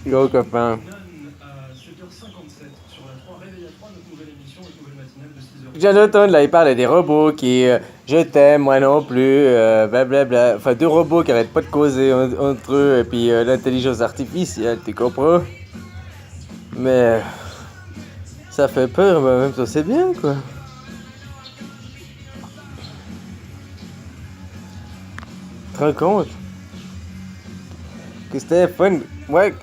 Yo copain. 7h57 sur la 3, Réveil à 3, notre nouvelle émission, notre nouvelle matinale de Je viens 6h30. d'entendre là, il parlait des robots qui je t'aime, moi non plus, blablabla. Enfin, deux robots qui arrêtent pas de causer entre eux et puis l'intelligence artificielle, tu comprends? Mais ça fait peur, mais en même temps c'est bien quoi. Tu te rends compte que ce téléphone, ouais,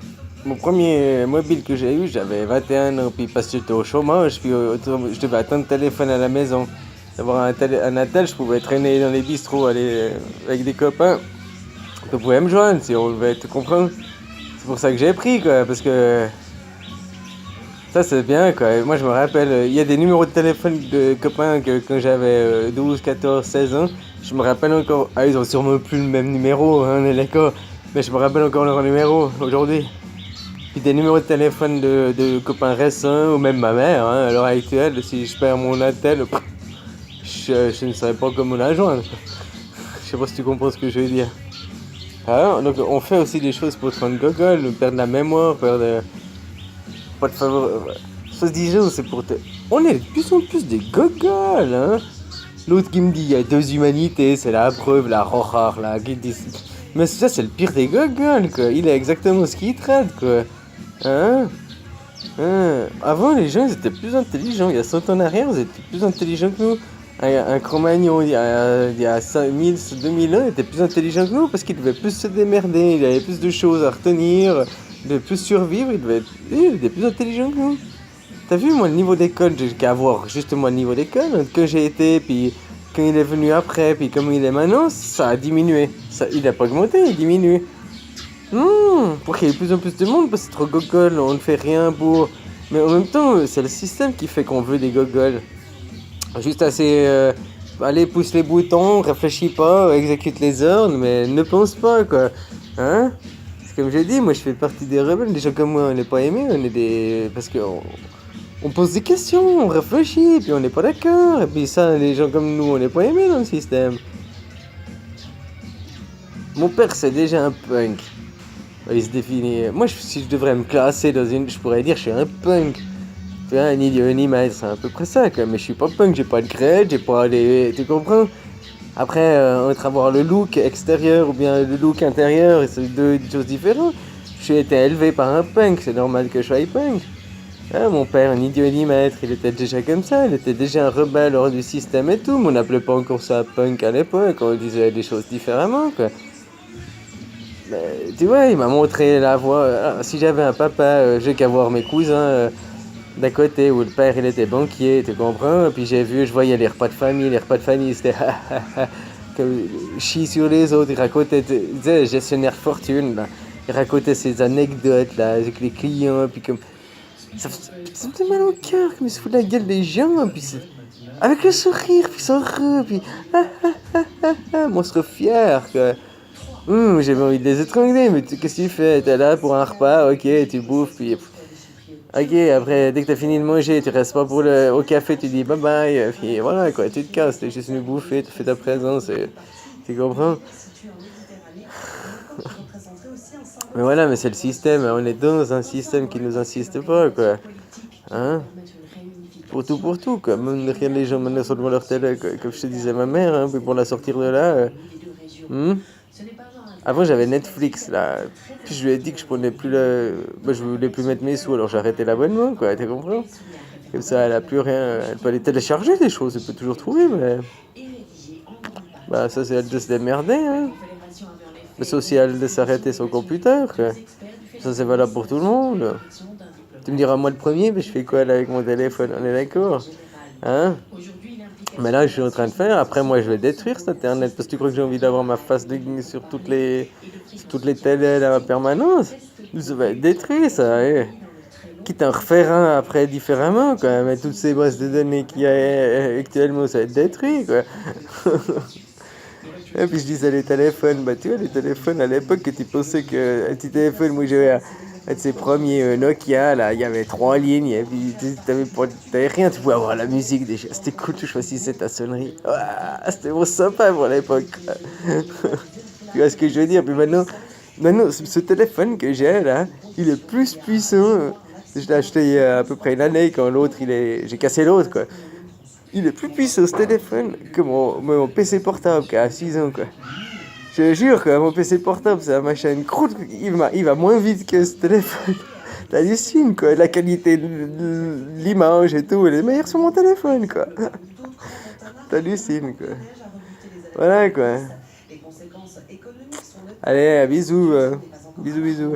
mon premier mobile que j'ai eu, j'avais 21 ans, puis parce que j'étais au chômage, puis je devais attendre le téléphone à la maison. D'avoir un attel, je pouvais traîner dans les bistrots, aller avec des copains. Tu pouvais me joindre si on veut, tu comprends? C'est pour ça que j'ai pris quoi, parce que ça c'est bien quoi. Moi je me rappelle, il y a des numéros de téléphone de copains que quand j'avais 12, 14, 16 ans. Je me rappelle encore, ah ils ont sûrement plus le même numéro, hein, on est d'accord. Mais je me rappelle encore leur numéro aujourd'hui. Puis des numéros de téléphone de copains récents, ou même ma mère, hein, à l'heure actuelle, si je perds mon attel, je ne saurais pas comment la joindre. Je sais pas si tu comprends ce que je veux dire. Alors, donc on fait aussi des choses pour te rendre gogol, perdre la mémoire, perdre... Pas de faveur... Se disant, c'est pour te... On est de plus en plus des gogols, hein. L'autre qui me dit, il y a deux humanités, c'est la preuve, la rochard, la... Mais ça, c'est le pire des gogols, quoi. Il a exactement ce qu'il traite, quoi. Hein? Avant, les gens, ils étaient plus intelligents. Il y a 100 ans en arrière, ils étaient plus intelligents que nous. Un Cro-Magnon, il y a 5000, 2000 ans, il était plus intelligent que nous parce qu'il devait plus se démerder. Il avait plus de choses à retenir, il devait plus survivre. Il était plus intelligent que nous. T'as vu, moi, le niveau d'école, j'ai qu'à voir justement le niveau d'école, que j'ai été, puis quand il est venu après, puis comme il est maintenant, ça a diminué. Ça, il a pas augmenté, il diminue. Pour qu'il y ait de plus en plus de monde, parce que c'est trop gogol, on ne fait rien pour... Mais en même temps, c'est le système qui fait qu'on veut des gogols. Juste assez... allez, pousse les boutons, réfléchis pas, exécute les ordres, mais ne pense pas, quoi. Hein? C'est comme j'ai dit, moi je fais partie des rebelles, des gens comme moi, on n'est pas aimés, on est des... Parce que... On pose des questions, on réfléchit, puis on n'est pas d'accord. Et puis ça, les gens comme nous, on n'est pas aimés dans le système. Mon père, c'est déjà un punk. Il se définit. Moi, si je devrais me classer dans une. Je pourrais dire je suis un punk. Tu vois, un idiot, un image, c'est à peu près ça, quoi. Mais je suis pas punk, j'ai pas de crête, j'ai pas les. Tu comprends? Après, entre avoir le look extérieur ou bien le look intérieur, c'est deux choses différentes. J'ai été élevé par un punk, c'est normal que je sois punk. Hein, mon père, un idiot maître, il était déjà comme ça, il était déjà un rebelle hors du système et tout, mais on n'appelait pas encore ça punk à l'époque, on disait des choses différemment, quoi. Mais, tu vois, il m'a montré la voie. Si j'avais un papa, j'ai qu'à voir mes cousins d'à côté où le père il était banquier, tu comprends? Puis je voyais les repas de famille c'était comme chie sur les autres. Il racontait, il disait gestionnaire fortune, là. Il racontait ses anecdotes là avec les clients, puis comme ça me fait mal au cœur, comme il se fout de la gueule des gens, puis avec le sourire, puis son heureux, puis monstre fier, quoi. J'avais envie de les étrangler, mais qu'est-ce que tu fais? T'es là pour un repas, ok, tu bouffes, puis... Ok, après, dès que t'as fini de manger, tu restes pas au café, tu dis bye bye, puis voilà quoi, tu te casses, t'es juste venu bouffer, tu fais ta présence, tu comprends? Mais voilà, mais c'est le système, on est dans un système qui nous insiste pas, quoi. Hein? Pour tout, quoi. Même rien, les gens maintenant sont devant leur télé, quoi. Comme je te disais, ma mère, hein, puis pour la sortir de là... Avant j'avais Netflix là, puis je lui ai dit que je prenais plus je voulais plus mettre mes sous, alors j'ai arrêté l'abonnement quoi, tu comprends? Comme ça elle a plus rien, elle peut aller télécharger des choses, elle peut toujours trouver, mais bah ça c'est elle de se démerder, hein. Mais c'est aussi elle de s'arrêter son computer, quoi. Ça c'est valable pour tout le monde. Tu me diras moi le premier, mais je fais quoi là avec mon téléphone, on est d'accord? Hein? Mais là, je suis en train de faire. Après, moi, je vais détruire cet internet. Parce que tu crois que j'ai envie d'avoir ma face de sur sur toutes les télés à la permanence? Ça va être détruit, ça. Quitte à en refaire un après différemment, quoi. Mais toutes ces bases de données qu'il y a actuellement, ça va être détruit, quoi. Et puis je disais les téléphones, bah tu vois, les téléphones à l'époque, que tu pensais que un petit téléphone, moi j'avais un de ces premiers Nokia, là, il y avait trois lignes, et puis t'avais rien, tu pouvais avoir la musique déjà, c'était cool, tu choisissais ta sonnerie. Ouah, c'était bon sympa pour l'époque. Tu vois ce que je veux dire? Puis maintenant, Maintenant, ce téléphone que j'ai là, il est plus puissant. Je l'ai acheté il y a à peu près une année quand l'autre, j'ai cassé l'autre, quoi. Il est plus puissant ce téléphone que mon PC portable qui a 6 ans, quoi. Je te jure, quoi, mon PC portable, c'est un machin, une croûte, il va moins vite que ce téléphone. T'hallucines, quoi. La qualité de l'image et tout, elle est meilleure sur mon téléphone, quoi. T'hallucines, quoi. Voilà, quoi. Allez, bisous. Bisous, bisous.